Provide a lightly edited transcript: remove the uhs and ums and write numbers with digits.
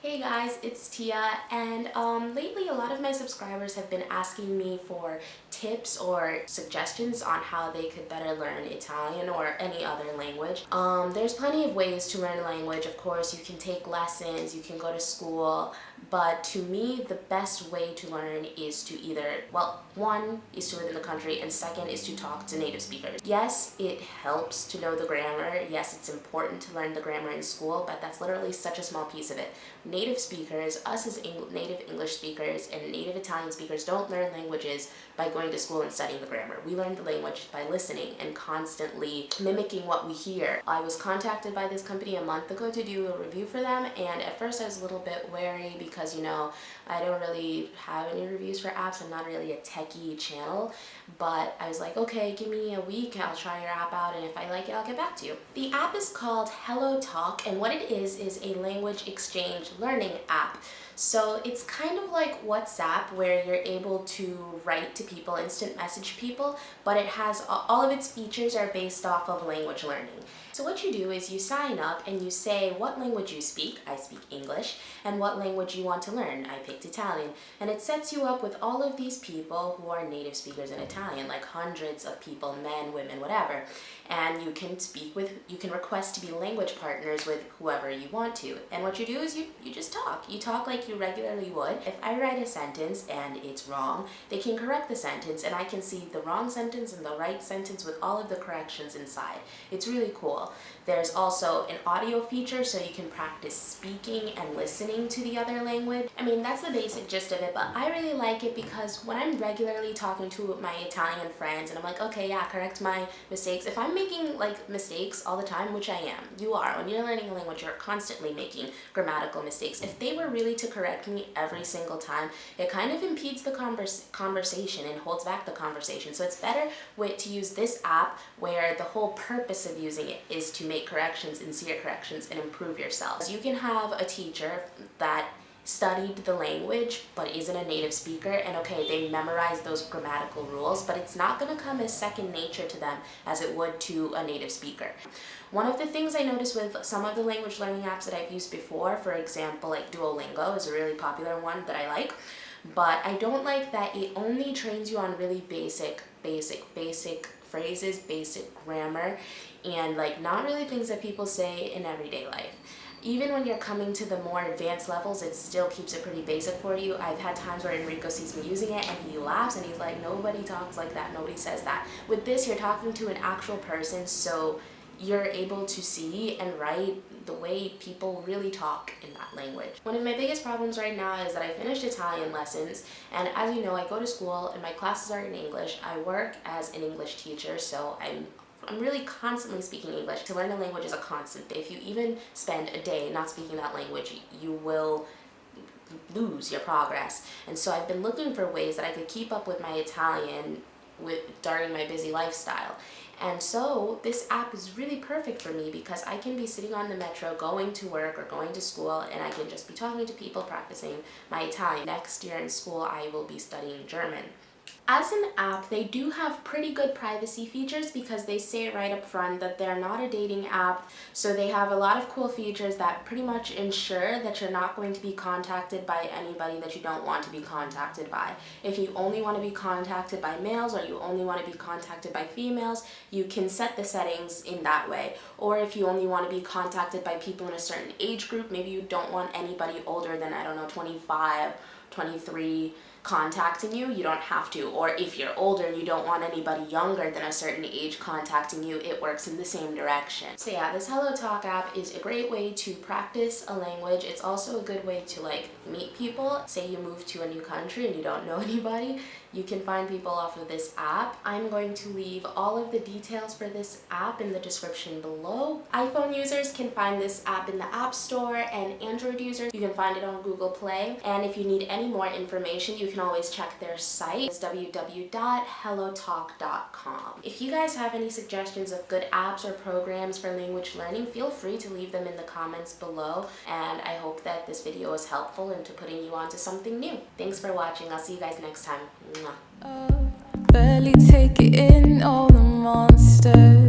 Hey guys, it's Tia, and lately a lot of my subscribers have been asking me for tips or suggestions on how they could better learn Italian or any other language. There's plenty of ways to learn a language. Of course, you can take lessons, you can go to school, but to me, the best way to learn is to one is to live in the country, and second is to talk to native speakers. Yes, it helps to know the grammar. Yes, it's important to learn the grammar in school, but that's literally such a small piece of it. Native speakers, us as native English speakers and native Italian speakers, don't learn languages by going to school and studying the grammar. We learn the language by listening and constantly mimicking what we hear. I was contacted by this company a month ago to do a review for them, and at first I was a little bit wary because, I don't really have any reviews for apps. I'm not really a techie channel, but I was like, okay, give me a week, I'll try your app out, and if I like it, I'll get back to you. The app is called Hello Talk, and what it is a language exchange learning app. So it's kind of like WhatsApp, where you're able to write to people, instant message people, but it has all of its features are based off of language learning. So what you do is you sign up and you say what language you speak. I speak English. And what language you want to learn. I picked Italian. And it sets you up with all of these people who are native speakers in Italian, like hundreds of people, men, women, whatever. And you can request to be language partners with whoever you want to. And what you do is you just talk. You talk like you regularly would. If I write a sentence and it's wrong, they can correct the sentence, and I can see the wrong sentence and the right sentence with all of the corrections inside. It's really cool. There's also an audio feature, so you can practice speaking and listening to the other language. I mean, that's the basic gist of it, but I really like it because when I'm regularly talking to my Italian friends and I'm like, okay, yeah, correct my mistakes. If I'm making mistakes all the time, which I am, you are. When you're learning a language, you're constantly making grammatical mistakes. If they were really to correct me every single time, it kind of impedes the conversation and holds back the conversation. So it's better to use this app, where the whole purpose of using it is to make corrections, sincere corrections, and improve yourself. You can have a teacher that studied the language but isn't a native speaker, and okay, they memorize those grammatical rules, but it's not going to come as second nature to them as it would to a native speaker. One of the things I noticed with some of the language learning apps that I've used before, for example, like Duolingo is a really popular one that I like, but I don't like that it only trains you on really basic phrases, basic grammar, and not really things that people say in everyday life. Even when you're coming to the more advanced levels, it still keeps it pretty basic for you. I've had times where Enrico sees me using it and he laughs and he's like, nobody talks like that, nobody says that. With this, you're talking to an actual person, so you're able to see and write the way people really talk in that language. One of my biggest problems right now is that I finished Italian lessons, and as you know, I go to school and my classes are in English. I work as an English teacher, so I'm really constantly speaking English. To learn a language is a constant. If you even spend a day not speaking that language, you will lose your progress. And so I've been looking for ways that I could keep up with my Italian during my busy lifestyle. And so this app is really perfect for me because I can be sitting on the metro going to work or going to school, and I can just be talking to people, practicing my Italian. Next year in school, I will be studying German. As an app, they do have pretty good privacy features because they say right up front that they're not a dating app, so they have a lot of cool features that pretty much ensure that you're not going to be contacted by anybody that you don't want to be contacted by. If you only want to be contacted by males or you only want to be contacted by females, you can set the settings in that way. Or if you only want to be contacted by people in a certain age group, maybe you don't want anybody older than, 25, 23, contacting you, you don't have to. Or if you're older and you don't want anybody younger than a certain age contacting you, it works in the same direction. So yeah, this Hello Talk app is a great way to practice a language. It's also a good way to meet people. Say you move to a new country and you don't know anybody, you can find people off of this app. I'm going to leave all of the details for this app in the description below. iPhone users can find this app in the App Store, and Android users, you can find it on Google Play. And if you need any more information, you can always check their site. It's www.hellotalk.com. If you guys have any suggestions of good apps or programs for language learning, feel free to leave them in the comments below, and I hope that this video was helpful into putting you onto something new. Thanks for watching. I'll see you guys next time. Mwah. Barely take it in, all the monsters.